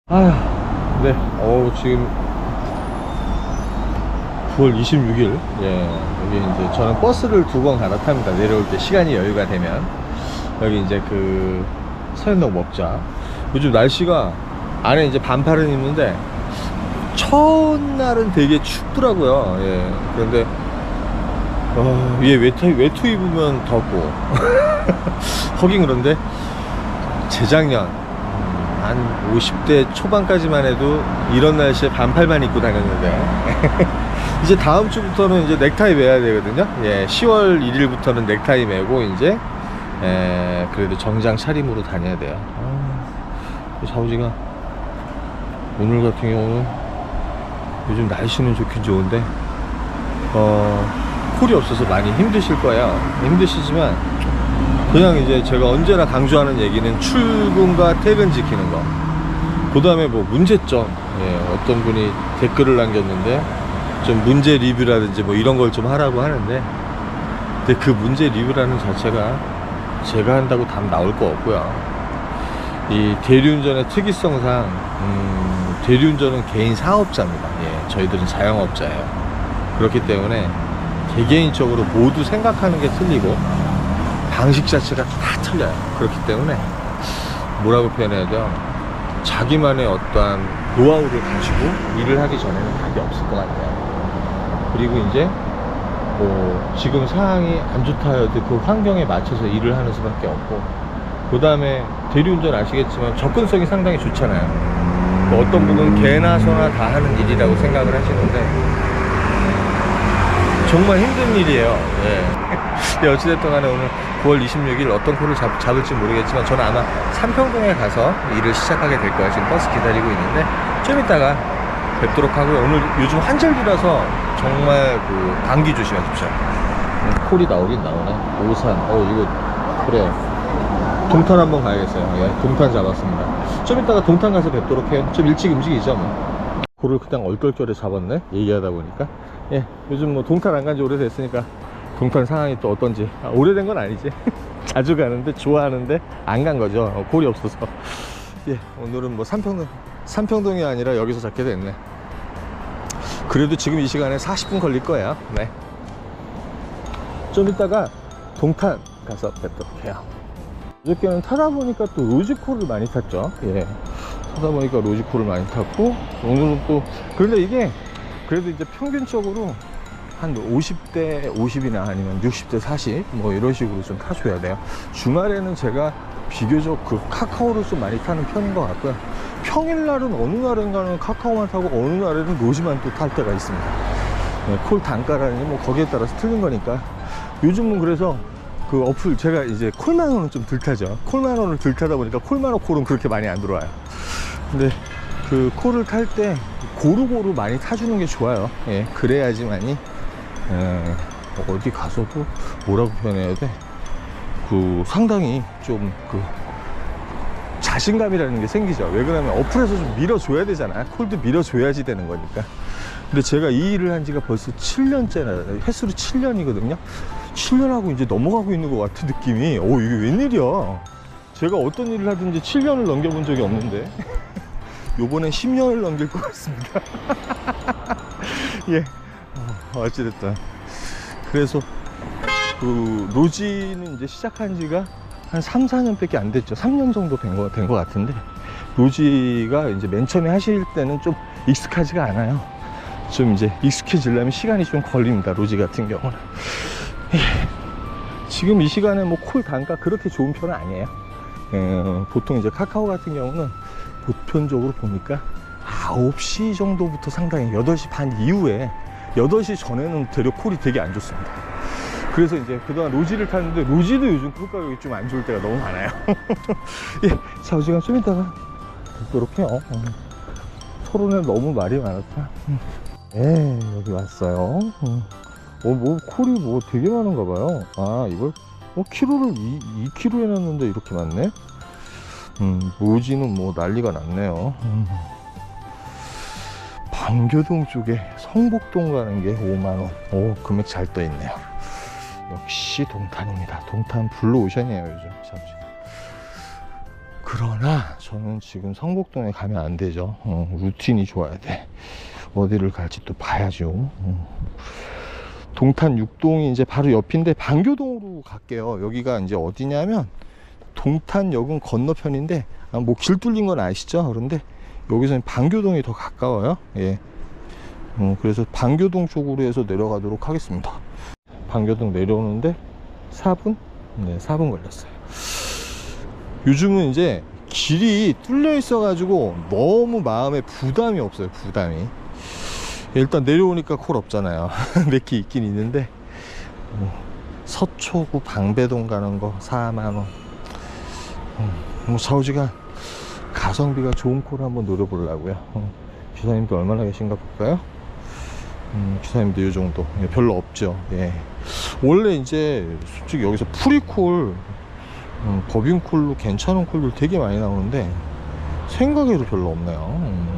아휴, 네, 지금 9월 26일, 예, 여기 이제 저는 버스를 2번 갈아탑니다. 내려올 때 시간이 여유가 되면. 여기 이제 그 서현동 먹자. 요즘 날씨가 안에 이제 반팔은 입는데 첫날은 되게 춥더라고요. 예, 그런데 위에 외투 입으면 덥고 하긴 그런데 재작년 한 50대 초반까지만 해도 이런 날씨에 반팔만 입고 다녔는데 이제 다음 주부터는 이제 넥타이 매야 되거든요. 예, 10월 1일부터는 넥타이 매고 이제 그래도 정장 차림으로 다녀야 돼요. 샤오지가 오늘 같은 경우는 요즘 날씨는 좋긴 좋은데 콜이 없어서 많이 힘드실 거예요. 힘드시지만 그냥 이제 제가 언제나 강조하는 얘기는 출근과 퇴근 지키는 거. 그 다음에 뭐 문제점, 예, 어떤 분이 댓글을 남겼는데 좀 문제 리뷰라든지 뭐 이런 걸 좀 하라고 하는데, 근데 그 문제 리뷰라는 자체가 제가 한다고 답 나올 거 없고요. 이 대리운전의 특이성상 대리운전은 개인 사업자입니다. 예, 저희들은 자영업자예요. 그렇기 때문에 개개인적으로 모두 생각하는 게 틀리고 방식 자체가 다 틀려요. 그렇기 때문에 뭐라고 표현해야 돼요? 자기만의 어떠한 노하우를 가지고 일을 하기 전에는 답이 없을 것 같아요. 그리고 이제 뭐 지금 상황이 안 좋다 해도 그 환경에 맞춰서 일을 하는 수밖에 없고, 그 다음에 대리운전 아시겠지만 접근성이 상당히 좋잖아요. 뭐 어떤 분은 개나 소나 다 하는 일이라고 생각을 하시는데 정말 힘든 일이에요. 예. 어찌됐든 간에 오늘 9월 26일 어떤 콜을 잡을지 모르겠지만 저는 아마 삼평동에 가서 일을 시작하게 될 거예요. 지금 버스 기다리고 있는데 좀 이따가 뵙도록 하고요. 오늘 요즘 한절기라서 정말 그 감기 조심하십시오. 콜이 나오긴 나오네. 오산. 이거 그래. 동탄 한번 가야겠어요. 예, 동탄 잡았습니다. 좀 이따가 동탄 가서 뵙도록 해요. 좀 일찍 움직이죠 뭐. 콜을 그냥 얼떨결에 잡았네, 얘기하다 보니까. 예, 요즘 뭐 동탄 안 간지 오래됐으니까 동탄 상황이 또 어떤지. 오래된 건 아니지. 자주 가는데 좋아하는데 안 간 거죠. 콜이 없어서. 예, 오늘은 뭐 삼평동이 아니라 여기서 잡게 됐네. 그래도 지금 이 시간에 40분 걸릴 거야. 네, 좀 이따가 동탄 가서 뵙도록 해요. 어저께는 타다 보니까 또 로지콜을 많이 탔죠. 예, 타다 보니까 로지콜을 많이 탔고, 오늘은 또 그런데 이게 그래도 이제 평균적으로 한 50대 50이나 아니면 60대 40 뭐 이런 식으로 좀 타줘야 돼요. 주말에는 제가 비교적 그 카카오를 좀 많이 타는 편인 것 같고요. 평일날은 어느 날인가는 카카오만 타고 어느 날에는 로지만 또 탈 때가 있습니다. 네, 콜 단가라는 게 뭐 거기에 따라서 틀린 거니까. 요즘은 그래서 그 어플 제가 이제 콜만원은 좀 덜 타죠. 콜만원을 덜 타다 보니까 콜만원 콜은 그렇게 많이 안 들어와요. 근데 그 콜을 탈 때 고루고루 많이 타주는 게 좋아요. 예, 그래야지만이 어디 가서도 뭐라고 표현해야 돼? 그 상당히 좀 그 자신감이라는 게 생기죠. 왜 그러냐면 어플에서 좀 밀어줘야 되잖아요. 콜도 밀어줘야지 되는 거니까. 근데 제가 이 일을 한 지가 벌써 7년째나, 횟수로 7년이거든요. 7년하고 이제 넘어가고 있는 것 같은 느낌이. 이게 웬일이야. 제가 어떤 일을 하든지 7년을 넘겨본 적이 없는데 요번엔 10년을 넘길 것 같습니다. 예, 어찌됐든 그래서 그 로지는 이제 시작한 지가 한 3, 4년 밖에 안 됐죠. 3년 정도 된 것 같은데, 로지가 이제 맨 처음에 하실 때는 좀 익숙하지가 않아요. 좀 이제 익숙해지려면 시간이 좀 걸립니다, 로지 같은 경우는. 지금 이 시간에 뭐 콜 단가 그렇게 좋은 편은 아니에요. 보통 이제 카카오 같은 경우는 보편적으로 보니까 9시 정도부터 상당히 8시 반 이후에, 8시 전에는 되려 콜이 되게 안 좋습니다. 그래서 이제 그동안 로지를 탔는데 로지도 요즘 콜 가격이 좀 안 좋을 때가 너무 많아요. 예, 자, 시간 좀 이따가 뵙도록 해요. 토론에 너무 말이 많았다. 예, 여기 왔어요. 뭐 콜이 뭐 되게 많은가 봐요. 이걸 키로를 2kg 해놨는데 이렇게 많네. 로지는 뭐 난리가 났네요. 방교동 쪽에 성복동 가는 게 5만원. 금액 잘 떠있네요. 역시 동탄입니다. 동탄 블루 오션이에요 요즘. 잠시 그러나 저는 지금 성북동에 가면 안 되죠. 루틴이 좋아야 돼. 어디를 갈지 또 봐야죠. 동탄 6동이 이제 바로 옆인데 방교동으로 갈게요. 여기가 이제 어디냐면 동탄역은 건너편인데 뭐 길 뚫린 건 아시죠? 그런데 여기서는 방교동이 더 가까워요. 예. 그래서 방교동 쪽으로 해서 내려가도록 하겠습니다. 방교동 내려오는데 4분? 네, 4분 걸렸어요. 요즘은 이제 길이 뚫려 있어 가지고 너무 마음에 부담이 없어요. 부담이. 일단 내려오니까 콜 없잖아요. 몇 개 있긴 있는데 서초구 방배동 가는 거 4만원. 뭐 좌우지간 가성비가 좋은 콜을 한번 노려보려고요. 기사님도 얼마나 계신가 볼까요? 기사님도 이 정도. 예, 별로 없죠. 예. 원래 이제 솔직히 여기서 프리콜, 법인콜로 괜찮은 콜들 되게 많이 나오는데 생각해도 별로 없네요.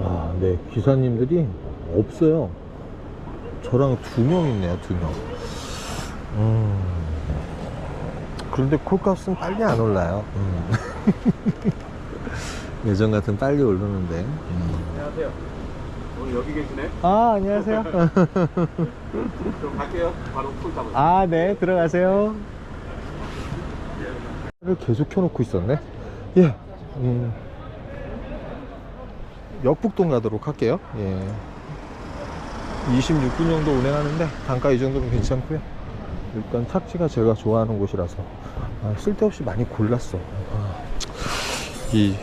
아, 네, 기사님들이 없어요. 저랑 2명 있네요, 2명. 그런데 콜값은 빨리 안 올라요. 예전 같은 빨리 오르는데. 안녕하세요. 오늘 여기 계시네? 아, 안녕하세요. 그럼 갈게요. 바로 콜 잡으세요. 아, 네, 들어가세요. 를 계속 켜놓고 있었네. 예. 역북동 가도록 할게요. 예. 26분 정도 운행하는데 단가 이 정도면 괜찮고요. 일단 착지가 제가 좋아하는 곳이라서 쓸데없이 많이 골랐어. 이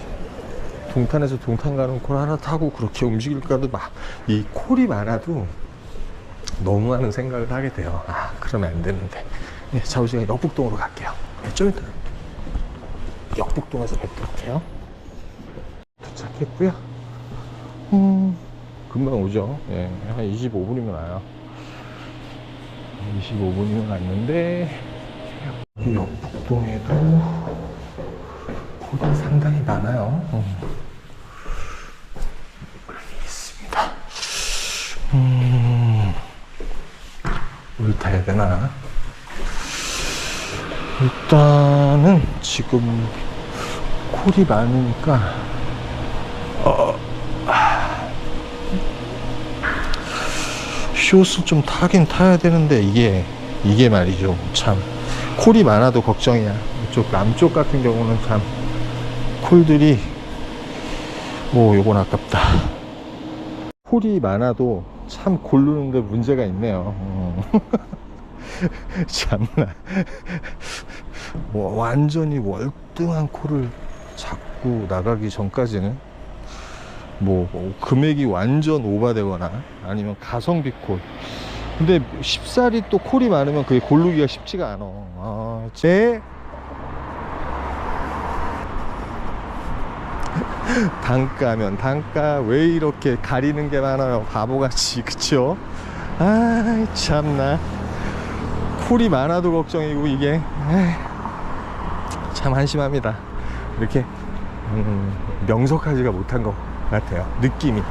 동탄에서 동탄 가는 콜 하나 타고 그렇게 움직일까도 막 이 콜이 많아도 너무 하는 생각을 하게 돼요. 그러면 안 되는데. 예, 좌우지간 역북동으로 갈게요. 예, 좀 이따 역북동에서 뵙도록 해요. 도착했고요. 금방 오죠. 예, 한 25분이면 와요. 25분이면 왔는데 역북동에도 콜이 상당히 많아요. 있습니다. 뭘 타야 되나? 일단은 지금 콜이 많으니까 쇼스 좀 타긴 타야 되는데 이게 말이죠. 참 콜이 많아도 걱정이야. 이쪽 남쪽 같은 경우는 참 콜들이 요건 아깝다. 콜이 많아도 참 고르는데 문제가 있네요. 참나. 완전히 월등한 콜을 잡고 나가기 전까지는 금액이 완전 오바되거나 아니면 가성비 콜. 근데 쉽사리 또 콜이 많으면 그게 고르기가 쉽지가 않아. 단가면 단가 왜 이렇게 가리는 게 많아요, 바보같이. 그쵸? 참나. 콜이 많아도 걱정이고 이게 참 한심합니다. 이렇게 명석하지가 못한 것 같아요, 느낌이.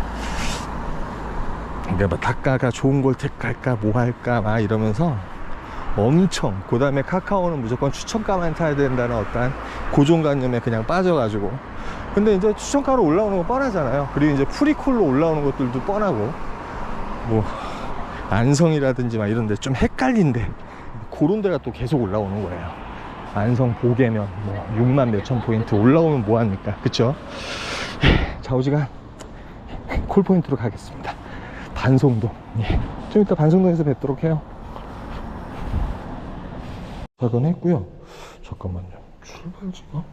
그러니까 단가가 좋은 걸 택할까 뭐 할까 막 이러면서 엄청, 그 다음에 카카오는 무조건 추천가만 타야 된다는 어떠한 고정관념에 그냥 빠져가지고. 근데 이제 추천가로 올라오는 거 뻔하잖아요. 그리고 이제 프리콜로 올라오는 것들도 뻔하고, 안성이라든지 막 이런데 좀 헷갈린데 그런 데가 또 계속 올라오는 거예요. 안성 보게면 6만 몇천 포인트 올라오면 뭐합니까? 그쵸? 좌우지간 콜포인트로 가겠습니다. 반송동. 예. 좀 이따 반송동에서 뵙도록 해요. 작업했고요. 잠깐만요. 출발지가?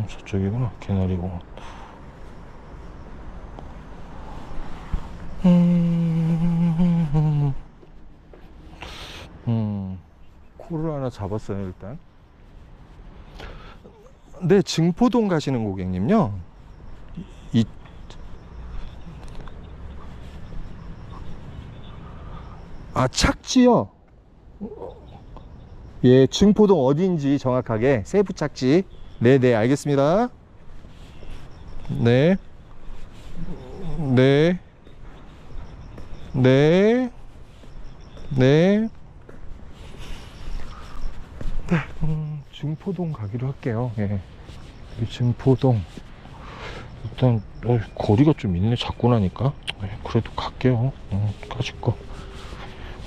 저쪽이구나. 개나리공원. 코를 하나 잡았어요, 일단. 네, 증포동 가시는 고객님요. 착지요? 예, 증포동 어딘지 정확하게 세부 착지. 네네, 알겠습니다. 네. 네. 네. 네. 네. 증포동 가기로 할게요. 예. 증포동. 일단, 거리가 좀 있네, 잡고 나니까. 그래도 갈게요. 까짓거.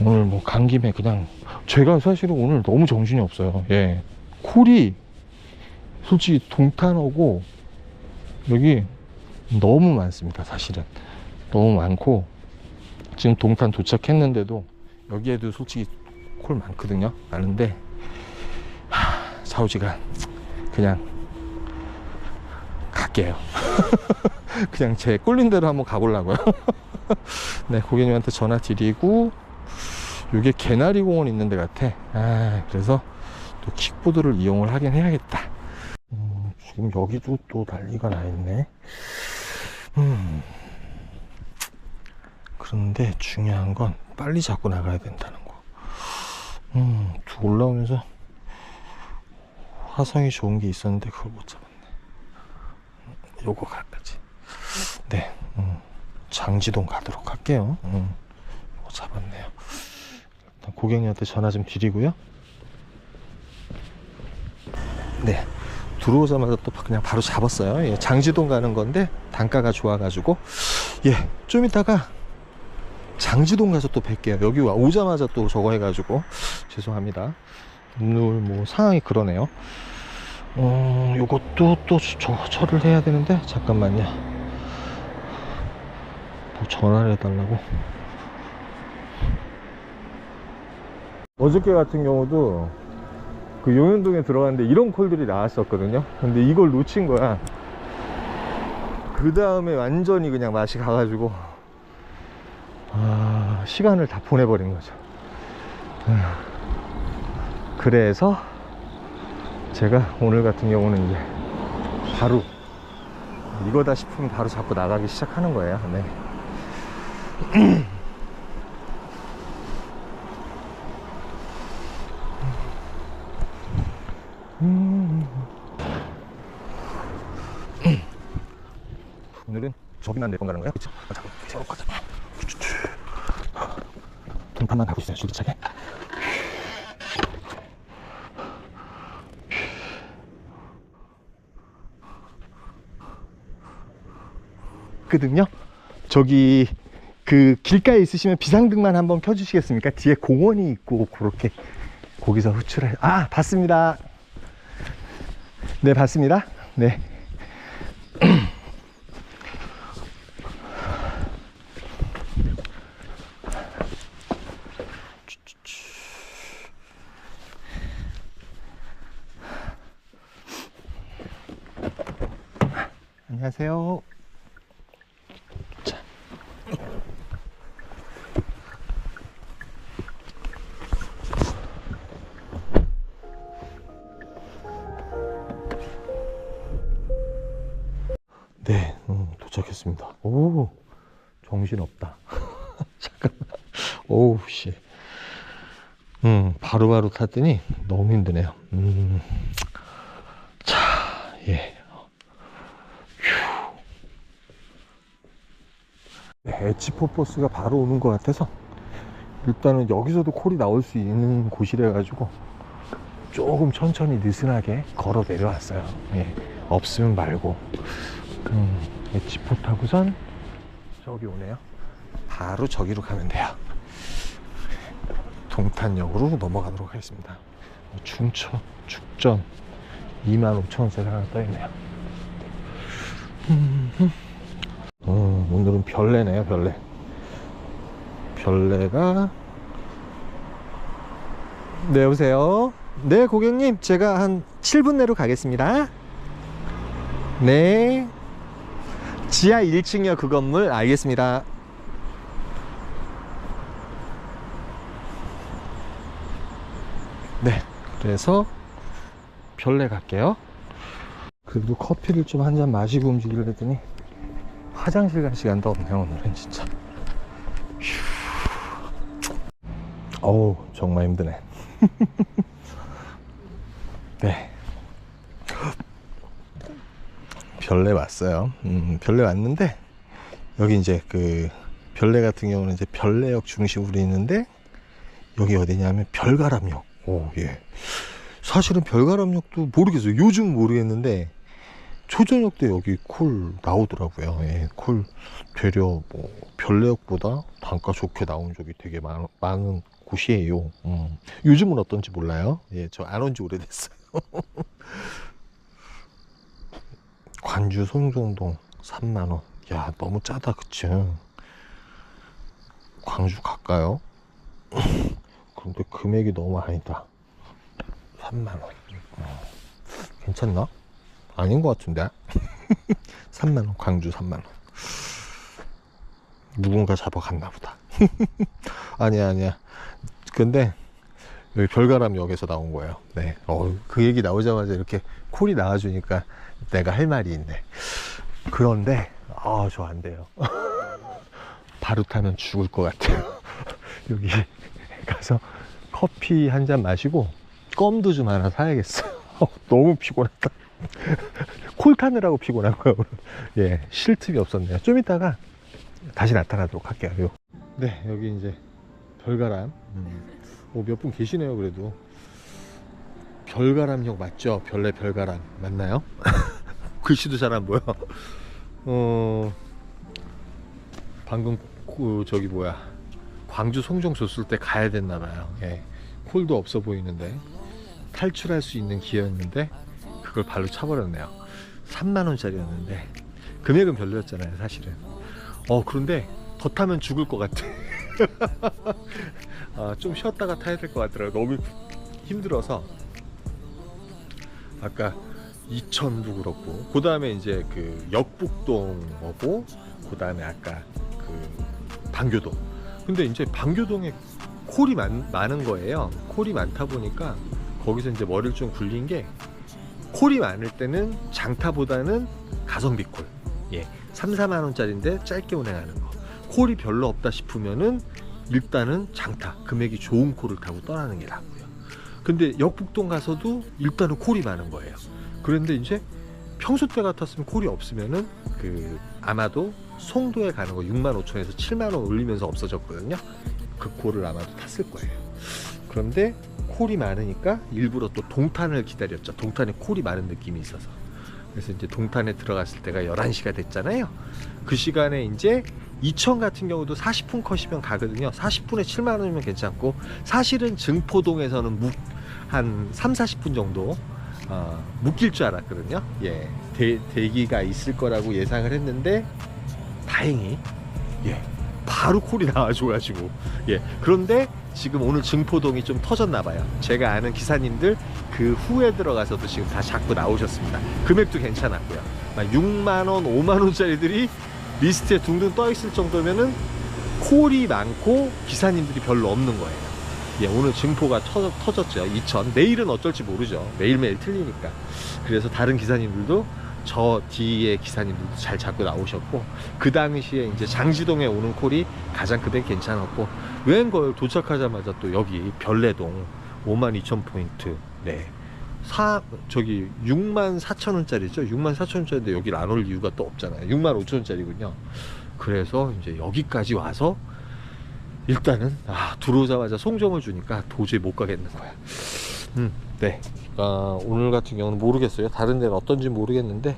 오늘 뭐 간 김에 그냥 제가 사실은 오늘 너무 정신이 없어요. 예, 콜이 솔직히 동탄하고 여기 너무 많습니다. 사실은 너무 많고 지금 동탄 도착했는데도 여기에도 솔직히 콜 많거든요. 많은데 좌우지간 그냥 갈게요. 그냥 제 꿀린 대로 한번 가보려고요. 네, 고객님한테 전화 드리고. 이게 개나리 공원 있는 데 같아. 그래서 또 킥보드를 이용을 하긴 해야겠다. 지금 여기도 또 난리가 나 있네. 그런데 중요한 건 빨리 잡고 나가야 된다는 거. 올라오면서 화성이 좋은 게 있었는데 그걸 못 잡았네. 요거 갈까지. 네, 장지동 가도록 할게요. 요거 잡았네요. 고객님한테 전화 좀 드리고요. 네, 들어오자마자 또 그냥 바로 잡았어요. 예, 장지동 가는 건데 단가가 좋아가지고 좀 이따가 장지동 가서 또 뵐게요. 여기 오자마자 또 저거 해가지고 죄송합니다. 오늘 뭐 상황이 그러네요. 요것도 또 처리를 해야 되는데 잠깐만요. 뭐 전화를 해달라고. 어저께 같은 경우도 그 용현동에 들어갔는데 이런 콜들이 나왔었거든요. 근데 이걸 놓친 거야. 그 다음에 완전히 그냥 맛이 가가지고 시간을 다 보내버린 거죠. 그래서 제가 오늘 같은 경우는 이제 바로 이거다 싶으면 바로 잡고 나가기 시작하는 거예요. 네. 오늘은 저기만 몇 번 가는 거야? 그쵸? 잠깐 세워놓고 가자. 등판만 가고 있어요. 줄기차게. 거든요. 저기 그 길가에 있으시면 비상등만 한번 켜주시겠습니까? 뒤에 공원이 있고 그렇게 거기서 후출해. 봤습니다. 네, 봤습니다. 네. 안녕하세요. 자. 네, 도착했습니다. 오, 정신없다. 잠깐만. 오우, 씨. 바로바로 탔더니 너무 힘드네요. 자, 예. 네, 엣지포포스가 바로 오는 것 같아서 일단은 여기서도 콜이 나올 수 있는 곳이래 가지고 조금 천천히 느슨하게 걸어 내려왔어요. 예, 없으면 말고. 엣지포 타고선 저기 오네요. 바로 저기로 가면 돼요. 동탄역으로 넘어가도록 하겠습니다. 춘천, 축전 25,000원짜리 하나 떠있네요. 오늘은 별내네요, 별내. 별내가. 네, 여보세요. 네, 고객님, 제가 한 7분 내로 가겠습니다. 네, 지하 1층이요, 그 건물. 알겠습니다. 네, 그래서 별내 갈게요. 그래도 커피를 좀 한 잔 마시고 움직이려 했더니 화장실 갈 시간도 없네, 오늘은 진짜. 어우, 정말 힘드네. 네, 별내 왔어요. 별내 왔는데, 여기 이제 그 별내 같은 경우는 이제 별내역 중심으로 있는데, 여기 어디냐면 별가람역. 오, 예. 사실은 별가람역도 모르겠어요. 요즘 모르겠는데 초저녁 때 여기 콜 나오더라고요. 예, 콜 되려 뭐 별내역보다 단가 좋게 나온 적이 되게 많은 곳이에요. 요즘은 어떤지 몰라요. 예, 저 안 온 지 오래됐어요. 관주 송정동 3만원. 야, 너무 짜다, 그치? 광주 갈까요? 근데 금액이 너무 아니다. 3만원. 괜찮나? 아닌 것 같은데. 3만원, 광주 3만원. 누군가 잡아갔나 보다. 아니야. 근데 여기 별가람역에서 나온 거예요. 네. 그 얘기 나오자마자 이렇게 콜이 나와주니까 내가 할 말이 있네. 그런데 저 안 돼요. 바로 타면 죽을 것 같아요. 여기 가서 커피 한 잔 마시고 껌도 좀 하나 사야겠어요. 너무 피곤하다. 콜 타느라고 피곤한 거예요. 예, 쉴 틈이 없었네요. 좀 이따가 다시 나타나도록 할게요. 네, 여기 이제 별가람. 몇 분 계시네요. 그래도 별가람역 맞죠? 별내 별가람 맞나요? 글씨도 잘 안 보여. 방금 저기 뭐야, 광주 송정 줬을 때 가야 됐나봐요. 예, 콜도 없어 보이는데 탈출할 수 있는 기회였는데 그걸 발로 차버렸네요. 3만원짜리였는데 금액은 별로였잖아요, 사실은. 그런데 더 타면 죽을 것 같아. 좀 쉬었다가 타야 될 것 같더라고요. 너무 힘들어서. 아까 이천도 그렇고, 그 다음에 이제 그 역북동 오고, 그 다음에 아까 그 방교동. 근데 이제 방교동에 콜이 많은 거예요. 콜이 많다 보니까 거기서 이제 머리를 좀 굴린 게, 콜이 많을 때는 장타보다는 가성비 콜. 예, 3, 4만원짜리인데 짧게 운행하는 거. 콜이 별로 없다 싶으면은 일단은 장타, 금액이 좋은 콜을 타고 떠나는 게 낫고요. 근데 역북동 가서도 일단은 콜이 많은 거예요. 그런데 이제 평소 때 같았으면 콜이 없으면은 아마도 송도에 가는 거 65,000원에서 7만원 올리면서 없어졌거든요. 그 콜을 아마도 탔을 거예요. 그런데 콜이 많으니까 일부러 또 동탄을 기다렸죠. 동탄에 콜이 많은 느낌이 있어서. 그래서 이제 동탄에 들어갔을 때가 11시가 됐잖아요. 그 시간에 이제 이천 같은 경우도 40분 컷이면 가거든요. 40분에 7만원이면 괜찮고, 사실은 증포동에서는 한 3, 40분 정도 묶일 줄 알았거든요. 예, 대기가 있을 거라고 예상을 했는데 다행히 바로 콜이 나와줘가지고, 그런데 지금 오늘 증포동이 좀 터졌나봐요. 제가 아는 기사님들 그 후에 들어가서도 지금 다 자꾸 나오셨습니다. 금액도 괜찮았고요. 6만원, 5만원짜리들이 리스트에 둥둥 떠있을 정도면은 콜이 많고 기사님들이 별로 없는 거예요. 오늘 증포가 터졌죠. 2000. 내일은 어쩔지 모르죠. 매일매일 틀리니까. 그래서 다른 기사님들도, 저 뒤에 기사님들도 잘 잡고 나오셨고, 그 당시에 이제 장지동에 오는 콜이 가장 금액 괜찮았고, 웬걸 도착하자마자 또 여기 별내동 52,000포인트. 네. 64,000원짜리죠. 64,000원짜리인데 여기를 안 올 이유가 또 없잖아요. 65,000원짜리군요. 그래서 이제 여기까지 와서 일단은 들어오자마자 송정을 주니까 도저히 못 가겠는 거야. 네. 오늘 같은 경우는 모르겠어요. 다른 데는 어떤지 모르겠는데,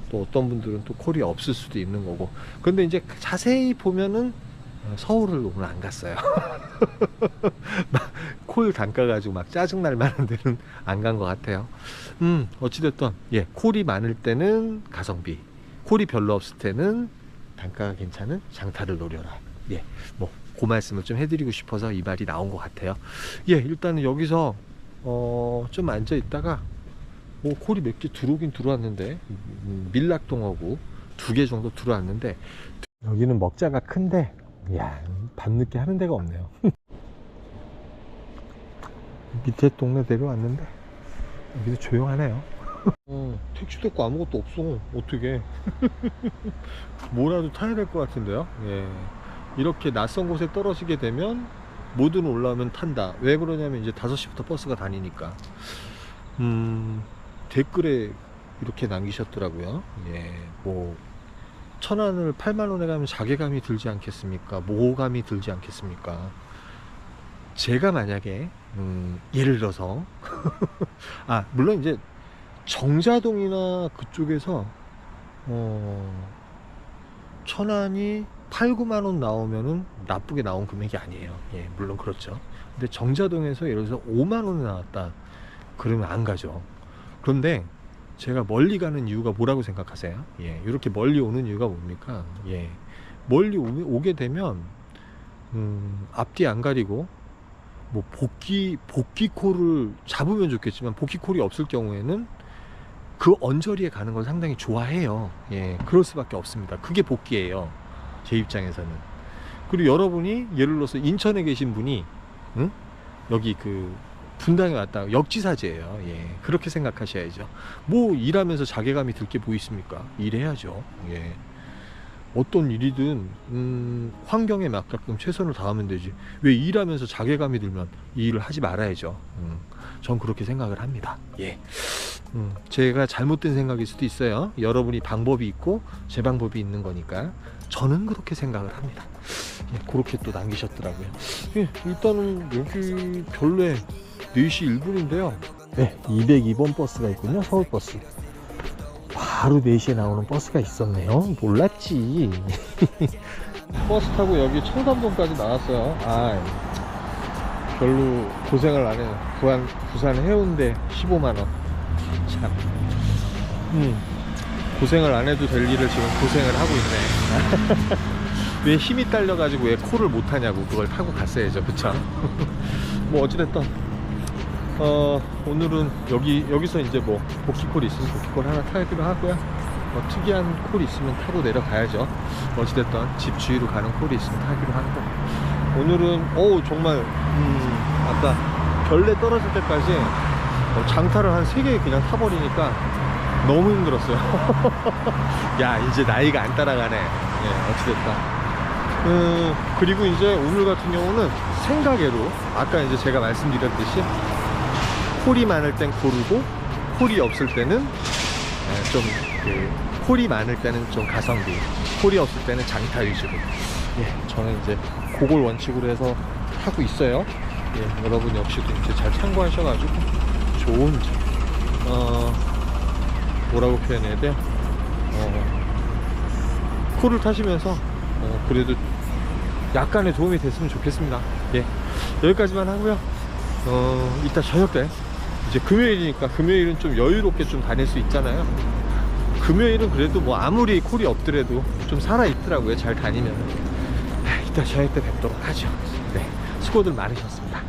또 어떤 분들은 또 콜이 없을 수도 있는 거고. 근데 이제 자세히 보면은 서울을 오늘 안 갔어요. 콜 단가 가지고 막 짜증날 만한 데는 안 간 것 같아요. 어찌됐든 콜이 많을 때는 가성비, 콜이 별로 없을 때는 단가가 괜찮은 장타를 노려라. 예, 뭐 그 말씀을 좀 해드리고 싶어서 이 말이 나온 것 같아요. 예, 일단은 여기서 좀 앉아 있다가 콜이 몇 개 들어오긴 들어왔는데 밀락동하고 2개 정도 들어왔는데 여기는 먹자가 큰데 야 밤늦게 하는 데가 없네요. 밑에 동네 내려왔는데 여기도 조용하네요. 택시도 없고 아무것도 없어. 어떻게 뭐라도 타야 될 것 같은데요. 예. 이렇게 낯선 곳에 떨어지게 되면 뭐든 올라오면 탄다. 왜 그러냐면 이제 5시부터 버스가 다니니까. 댓글에 이렇게 남기셨더라고요. 예, 뭐 천안을 8만 원에 가면 자괴감이 들지 않겠습니까? 모호감이 들지 않겠습니까? 제가 만약에 예를 들어서 물론 이제 정자동이나 그쪽에서 천안이 8, 9만 원 나오면은 나쁘게 나온 금액이 아니에요. 예, 물론 그렇죠. 근데 정자동에서 예를 들어서 5만 원에 나왔다 그러면 안 가죠. 그런데 제가 멀리 가는 이유가 뭐라고 생각하세요? 예, 이렇게 멀리 오는 이유가 뭡니까? 예, 멀리 오게 되면 앞뒤 안 가리고 뭐 복귀콜을 잡으면 좋겠지만 복귀콜이 없을 경우에는 그 언저리에 가는 걸 상당히 좋아해요. 예, 그럴 수밖에 없습니다. 그게 복귀예요, 제 입장에서는. 그리고 여러분이 예를 들어서 인천에 계신 분이 여기 그 분당에 왔다 역지사지예요. 예, 그렇게 생각하셔야죠. 뭐 일하면서 자괴감이 들 게 뭐 있습니까? 일해야죠. 예, 어떤 일이든 환경에 맞게끔 최선을 다하면 되지. 왜 일하면서 자괴감이 들면 이 일을 하지 말아야죠. 전 그렇게 생각을 합니다. 예. 제가 잘못된 생각일 수도 있어요. 여러분이 방법이 있고 제 방법이 있는 거니까 저는 그렇게 생각을 합니다. 예, 그렇게 또 남기셨더라고요. 예, 일단은 여기 별내 4시 1분인데요. 네, 202번 버스가 있군요. 서울버스. 바로 4시에 나오는 버스가 있었네요. 몰랐지. 버스 타고 여기 청담동까지 나왔어요. 별로 고생을 안 해요. 부산 해운대 15만원. 참. 고생을 안 해도 될 일을 지금 고생을 하고 있네. 왜 힘이 딸려가지고 왜 콜을 못하냐고. 그걸 타고 갔어야죠. 그쵸? 뭐 어찌됐든 오늘은 여기서 이제 뭐 복귀콜이 있으면 복귀콜 하나 타기로 하고요. 뭐 특이한 콜이 있으면 타고 내려가야죠. 어찌됐든 집 주위로 가는 콜이 있으면 타기로 하고, 오늘은 정말 아까 별내 떨어질 때까지 장타를 한 3개 그냥 타버리니까 너무 힘들었어요. 야, 이제 나이가 안 따라가네. 예, 어찌됐든 그리고 이제 오늘 같은 경우는 생각외로 아까 이제 제가 말씀드렸듯이 콜이 많을 땐 고르고 콜이 없을 때는 콜이 많을 때는 좀 가성비, 콜이 없을 때는 장타 위주로. 예, 저는 이제 그걸 원칙으로 해서 하고 있어요. 예, 여러분 역시도 이제 잘 참고하셔가지고 좋은 뭐라고 표현해야 돼요? 콜을 타시면서 그래도 약간의 도움이 됐으면 좋겠습니다. 예, 여기까지만 하고요. 이따 저녁 때 이제 금요일이니까 금요일은 좀 여유롭게 좀 다닐 수 있잖아요. 금요일은 그래도 뭐 아무리 콜이 없더라도 좀 살아있더라고요. 잘 다니면. 이따 저녁 때 뵙도록 하죠. 네, 수고들 많으셨습니다.